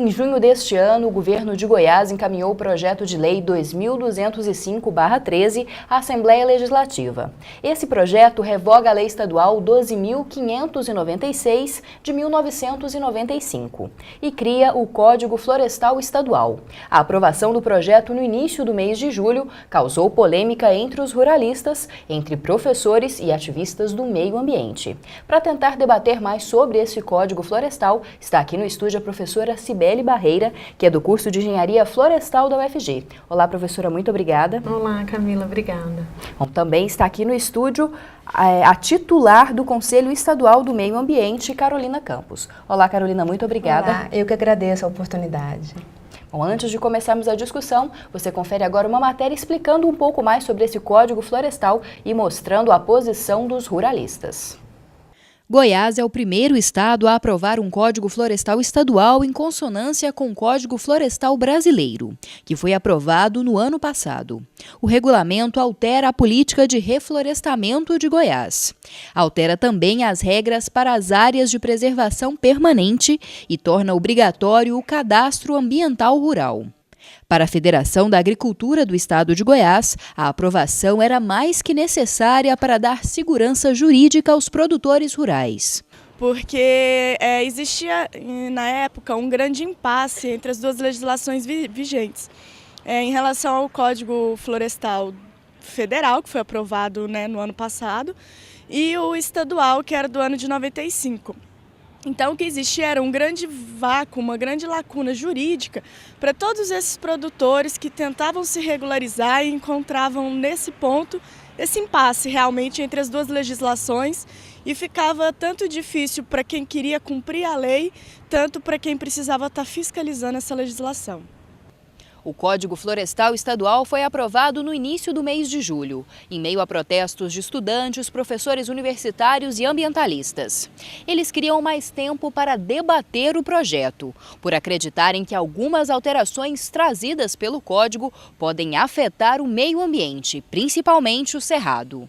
Em junho deste ano, o governo de Goiás encaminhou o projeto de lei 2205/13 à Assembleia Legislativa. Esse projeto revoga a Lei Estadual 12.596 de 1995 e cria o Código Florestal Estadual. A aprovação do projeto no início do mês de julho causou polêmica entre os ruralistas, entre professores e ativistas do meio ambiente. Para tentar debater mais sobre esse Código Florestal, está aqui no estúdio a professora Cibele Barreira, que é do curso de Engenharia Florestal da UFG. Olá, professora, muito obrigada. Olá, Camila, obrigada. Bom, também está aqui no estúdio a titular do Conselho Estadual do Meio Ambiente, Carolina Campos. Olá, Carolina, muito obrigada. Olá, eu que agradeço a oportunidade. Bom, antes de começarmos a discussão, você confere agora uma matéria explicando um pouco mais sobre esse Código Florestal e mostrando a posição dos ruralistas. Goiás é o primeiro estado a aprovar um Código Florestal Estadual em consonância com o Código Florestal Brasileiro, que foi aprovado no ano passado. O regulamento altera a política de reflorestamento de Goiás. Altera também as regras para as áreas de preservação permanente e torna obrigatório o cadastro ambiental rural. Para a Federação da Agricultura do Estado de Goiás, a aprovação era mais que necessária para dar segurança jurídica aos produtores rurais. Porque existia, na época, um grande impasse entre as duas legislações vigentes. Em relação ao Código Florestal Federal, que foi aprovado, no ano passado, e o estadual, que era do ano de 95. Então, o que existia era um grande vácuo, uma grande lacuna jurídica para todos esses produtores que tentavam se regularizar e encontravam nesse ponto esse impasse realmente entre as duas legislações e ficava tanto difícil para quem queria cumprir a lei, tanto para quem precisava estar fiscalizando essa legislação. O Código Florestal Estadual foi aprovado no início do mês de julho, em meio a protestos de estudantes, professores universitários e ambientalistas. Eles queriam mais tempo para debater o projeto, por acreditarem que algumas alterações trazidas pelo Código podem afetar o meio ambiente, principalmente o cerrado.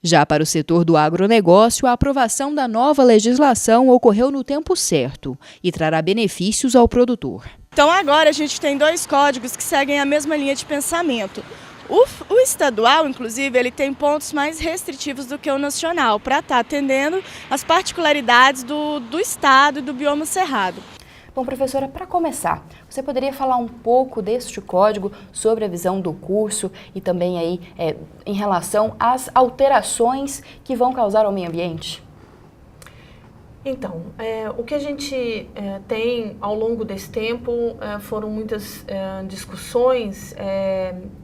Já para o setor do agronegócio, a aprovação da nova legislação ocorreu no tempo certo e trará benefícios ao produtor. Então agora a gente tem dois códigos que seguem a mesma linha de pensamento. O estadual, inclusive, ele tem pontos mais restritivos do que o nacional, para estar atendendo as particularidades do estado e do bioma cerrado. Bom, professora, para começar, você poderia falar um pouco deste código, sobre a visão do curso e também aí em relação às alterações que vão causar ao meio ambiente? Então, o que a gente tem ao longo desse tempo foram muitas discussões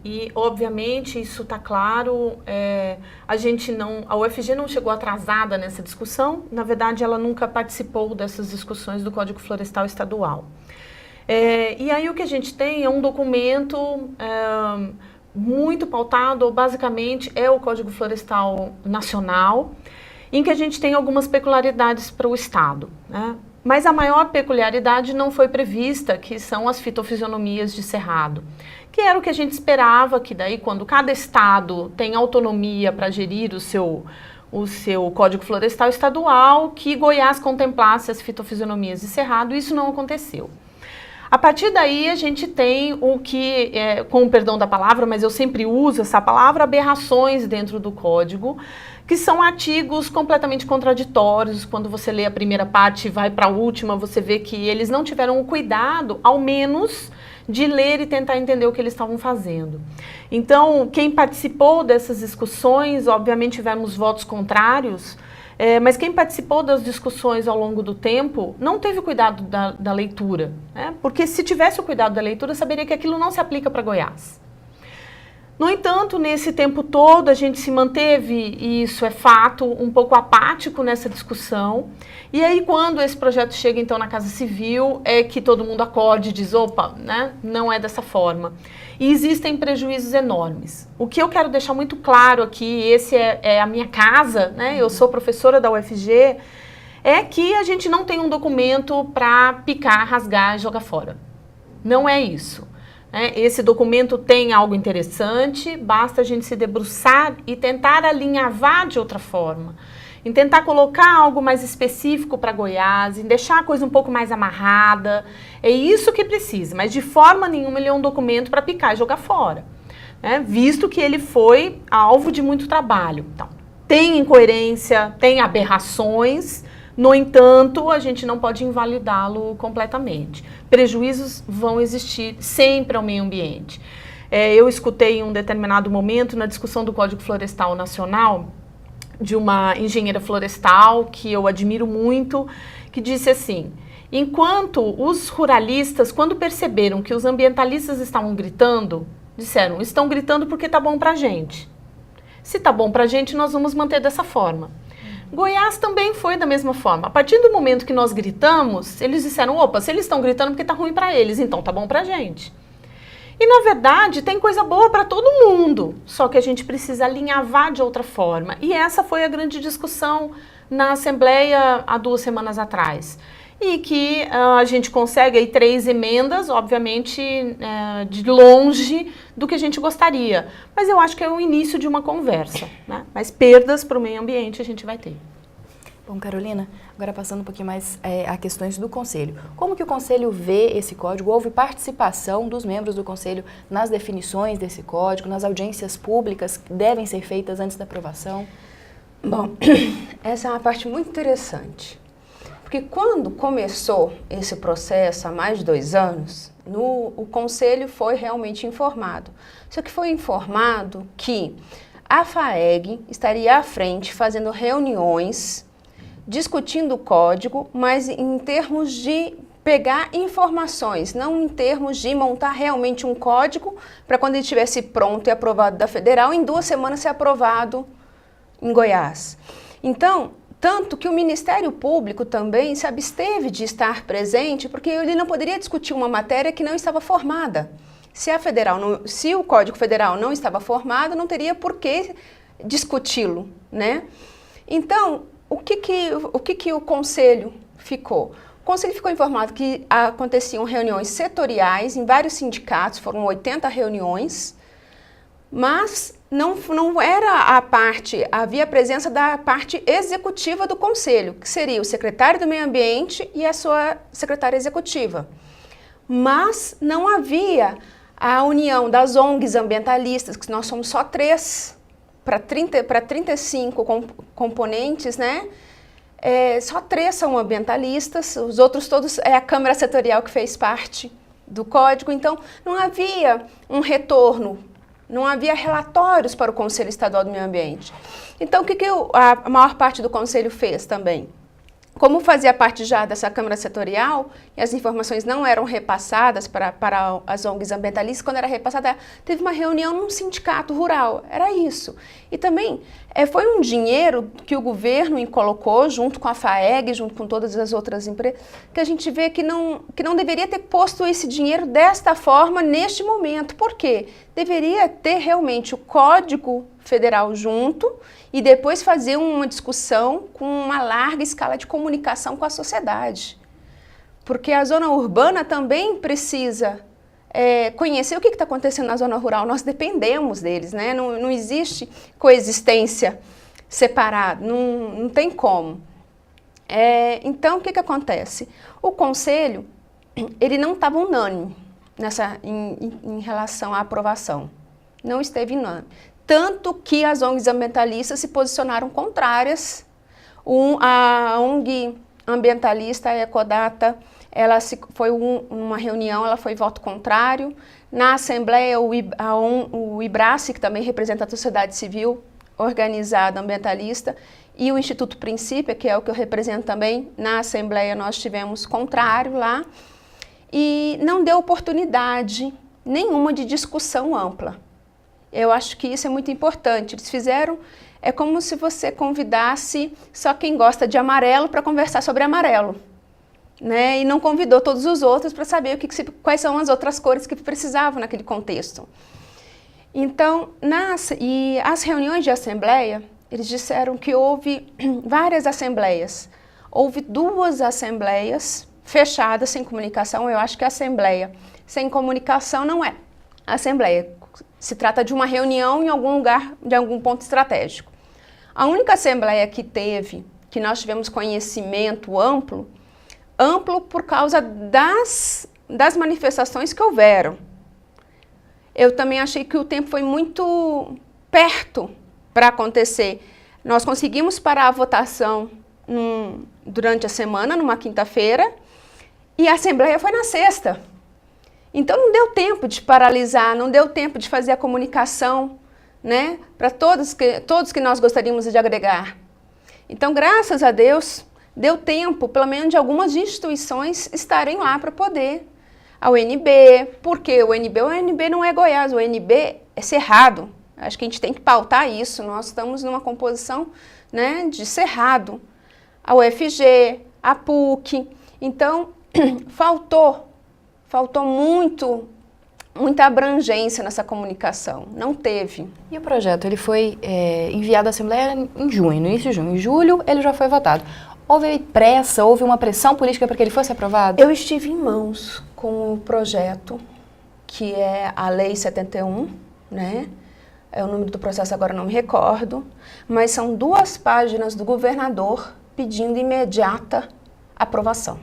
e, obviamente, isso está claro, a UFG não chegou atrasada nessa discussão, na verdade, ela nunca participou dessas discussões do Código Florestal Estadual. E aí o que a gente tem é um documento muito pautado, basicamente, é o Código Florestal Nacional, em que a gente tem algumas peculiaridades para o estado, né? Mas a maior peculiaridade não foi prevista, que são as fitofisionomias de cerrado, que era o que a gente esperava, que daí quando cada estado tem autonomia para gerir o seu Código Florestal Estadual, que Goiás contemplasse as fitofisionomias de cerrado, isso não aconteceu. A partir daí a gente tem o que, com o perdão da palavra, mas eu sempre uso essa palavra, aberrações dentro do código, que são artigos completamente contraditórios. Quando você lê a primeira parte e vai para a última, você vê que eles não tiveram o cuidado, ao menos, de ler e tentar entender o que eles estavam fazendo. Então, quem participou dessas discussões, obviamente tivemos votos contrários, mas quem participou das discussões ao longo do tempo não teve o cuidado da leitura, né? Porque se tivesse o cuidado da leitura, saberia que aquilo não se aplica para Goiás. No entanto, nesse tempo todo, a gente se manteve, e isso é fato, um pouco apático nessa discussão. E aí, quando esse projeto chega, então, na Casa Civil, é que todo mundo acorde e diz, opa, né, não é dessa forma. E existem prejuízos enormes. O que eu quero deixar muito claro aqui, esse é a minha casa, né, eu sou professora da UFG, é que a gente não tem um documento para picar, rasgar e jogar fora. Não é isso. Esse documento tem algo interessante, basta a gente se debruçar e tentar alinhavar de outra forma. em tentar colocar algo mais específico para Goiás, em deixar a coisa um pouco mais amarrada. É isso que precisa, mas de forma nenhuma ele é um documento para picar e jogar fora, né? Visto que ele foi alvo de muito trabalho. Então, tem incoerência, tem aberrações, no entanto, a gente não pode invalidá-lo completamente. Prejuízos vão existir sempre ao meio ambiente. Eu escutei em um determinado momento, na discussão do Código Florestal Nacional, de uma engenheira florestal, que eu admiro muito, que disse assim: enquanto os ruralistas, quando perceberam que os ambientalistas estavam gritando, disseram, estão gritando porque tá bom pra gente. Se tá bom pra gente, nós vamos manter dessa forma. Goiás também foi da mesma forma. A partir do momento que nós gritamos, eles disseram, opa, se eles estão gritando porque tá ruim pra eles, então tá bom pra gente. E, na verdade, tem coisa boa para todo mundo, só que a gente precisa alinhavar de outra forma. E essa foi a grande discussão na Assembleia há 2 semanas atrás. E que a gente consegue aí 3 emendas, obviamente, de longe do que a gente gostaria. Mas eu acho que é o início de uma conversa, né? Mas perdas para o meio ambiente a gente vai ter. Bom, Carolina, agora passando um pouquinho mais a questões do Conselho. Como que o Conselho vê esse código? Houve participação dos membros do Conselho nas definições desse código, nas audiências públicas que devem ser feitas antes da aprovação? Bom, essa é uma parte muito interessante, porque quando começou esse processo há mais de 2 anos, o Conselho foi realmente informado. Só que foi informado que a FAEG estaria à frente fazendo reuniões discutindo o código, mas em termos de pegar informações, não em termos de montar realmente um código para quando ele estivesse pronto e aprovado da Federal, em 2 semanas ser aprovado em Goiás. Então, tanto que o Ministério Público também se absteve de estar presente, porque ele não poderia discutir uma matéria que não estava formada. Se o Código Federal não estava formado, não teria por que discuti-lo, né? Então, o que o Conselho ficou? O Conselho ficou informado que aconteciam reuniões setoriais em vários sindicatos, foram 80 reuniões, mas não era havia a presença da parte executiva do Conselho, que seria o secretário do Meio Ambiente e a sua secretária executiva. Mas não havia a união das ONGs ambientalistas, que nós somos só 3 para 35 componentes, né? Só 3 são ambientalistas, os outros todos é a Câmara Setorial que fez parte do código, então não havia um retorno, não havia relatórios para o Conselho Estadual do Meio Ambiente. Então o que a maior parte do Conselho fez também? Como fazia parte já dessa Câmara Setorial e as informações não eram repassadas para as ONGs ambientalistas, quando era repassada, teve uma reunião num sindicato rural, era isso. E também foi um dinheiro que o governo colocou junto com a FAEG, junto com todas as outras empresas, que a gente vê que não deveria ter posto esse dinheiro desta forma neste momento. Por quê? Deveria ter realmente o Código Federal junto e depois fazer uma discussão com uma larga escala de comunicação com a sociedade. Porque a zona urbana também precisa conhecer o que está acontecendo na zona rural. Nós dependemos deles, né? Não existe coexistência separada, não tem como. Então, o que acontece? O Conselho, ele não estava unânime em relação à aprovação. Não esteve unânime. Tanto que as ONGs ambientalistas se posicionaram contrárias. A ONG ambientalista, a Ecodata, foi uma reunião, ela foi voto contrário. Na Assembleia, o IBRACE, que também representa a sociedade civil organizada ambientalista, e o Instituto Princípio, que é o que eu represento também, na Assembleia nós tivemos contrário lá, e não deu oportunidade nenhuma de discussão ampla. Eu acho que isso é muito importante. Eles fizeram, é como se você convidasse só quem gosta de amarelo para conversar sobre amarelo, né? E não convidou todos os outros para saber quais são as outras cores que precisavam naquele contexto. Então, e as reuniões de assembleia, eles disseram que houve várias assembleias. Houve 2 assembleias fechadas sem comunicação. Eu acho que a assembleia sem comunicação não é assembleia. Se trata de uma reunião em algum lugar, de algum ponto estratégico. A única assembleia que nós tivemos conhecimento amplo por causa das manifestações que houveram. Eu também achei que o tempo foi muito perto para acontecer. Nós conseguimos parar a votação durante a semana, numa quinta-feira, e a assembleia foi na sexta. Então não deu tempo de paralisar, não deu tempo de fazer a comunicação, né, para todos que nós gostaríamos de agregar. Então, graças a Deus, deu tempo, pelo menos de algumas instituições estarem lá para poder. A UNB, porque o UNB não é Goiás, o UNB é Cerrado. Acho que a gente tem que pautar isso, nós estamos numa composição, né, de Cerrado. A UFG, a PUC, então faltou muita abrangência nessa comunicação, não teve. E o projeto, ele foi enviado à Assembleia em junho, no início de junho. Em julho, ele já foi votado. Houve pressa, houve uma pressão política para que ele fosse aprovado? Eu estive em mãos com o projeto, que é a Lei 71, né? O número do processo agora não me recordo, mas são 2 páginas do governador pedindo imediata aprovação.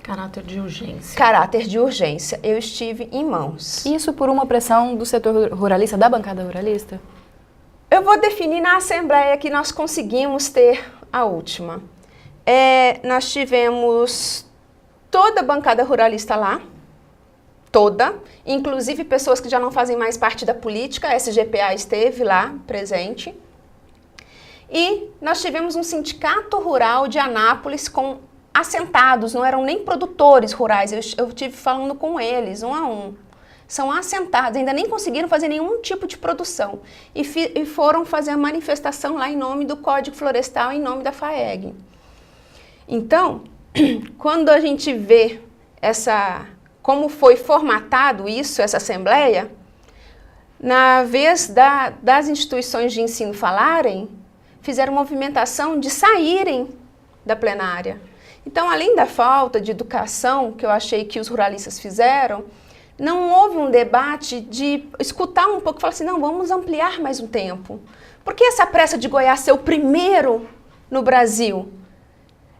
Caráter de urgência. Caráter de urgência. Eu estive em mãos. Isso por uma pressão do setor ruralista, da bancada ruralista? Eu vou definir na Assembleia que nós conseguimos ter a última. Nós tivemos toda a bancada ruralista lá, toda, inclusive pessoas que já não fazem mais parte da política, a SGPA esteve lá presente. E nós tivemos um sindicato rural de Anápolis com assentados, não eram nem produtores rurais, eu estive falando com eles, um a um. São assentados, ainda nem conseguiram fazer nenhum tipo de produção. E foram fazer a manifestação lá em nome do Código Florestal, em nome da FAEG. Então, quando a gente vê como foi formatado isso, essa assembleia, na vez das instituições de ensino falarem, fizeram movimentação de saírem da plenária. Então, além da falta de educação que eu achei que os ruralistas fizeram, não houve um debate de escutar um pouco e falar assim, não, vamos ampliar mais um tempo. Por que essa pressa de Goiás ser o primeiro no Brasil?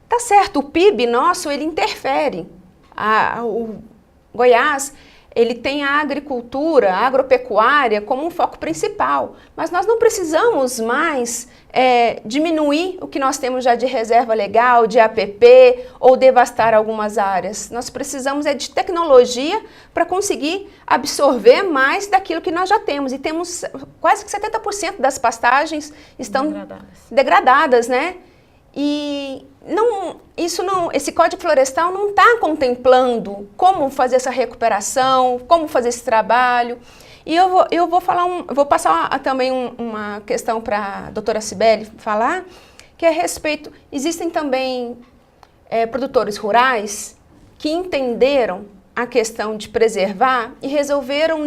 Tá certo, o PIB nosso, ele interfere. O Goiás, ele tem a agricultura, a agropecuária como um foco principal. Mas nós não precisamos mais diminuir o que nós temos já de reserva legal, de APP, ou devastar algumas áreas. Nós precisamos de tecnologia para conseguir absorver mais daquilo que nós já temos. E temos quase que 70% das pastagens estão degradadas, né? E esse Código Florestal não está contemplando como fazer essa recuperação, como fazer esse trabalho. E eu vou passar também uma questão para a doutora Cibele falar, que é a respeito, existem também produtores rurais que entenderam a questão de preservar e resolveram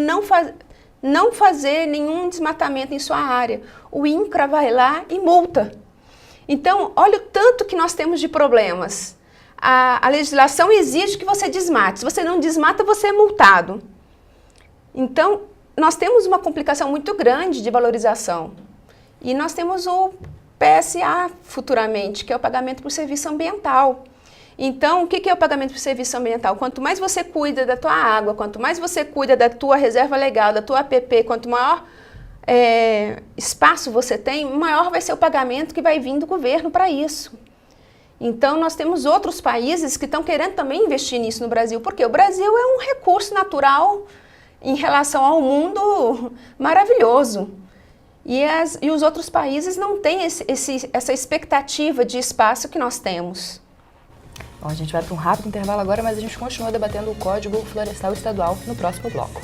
não fazer nenhum desmatamento em sua área. O INCRA vai lá e multa. Então, olha o tanto que nós temos de problemas. A legislação exige que você desmate. Se você não desmata, você é multado. Então, nós temos uma complicação muito grande de valorização. E nós temos o PSA futuramente, que é o pagamento por serviço ambiental. Então, o que é o pagamento por serviço ambiental? Quanto mais você cuida da tua água, quanto mais você cuida da tua reserva legal, da tua APP, quanto maior espaço você tem, maior vai ser o pagamento que vai vir do governo para isso. Então, nós temos outros países que estão querendo também investir nisso no Brasil, porque o Brasil é um recurso natural em relação ao mundo maravilhoso. E os outros países não têm essa expectativa de espaço que nós temos. Bom, a gente vai para um rápido intervalo agora, mas a gente continua debatendo o Código Florestal Estadual no próximo bloco.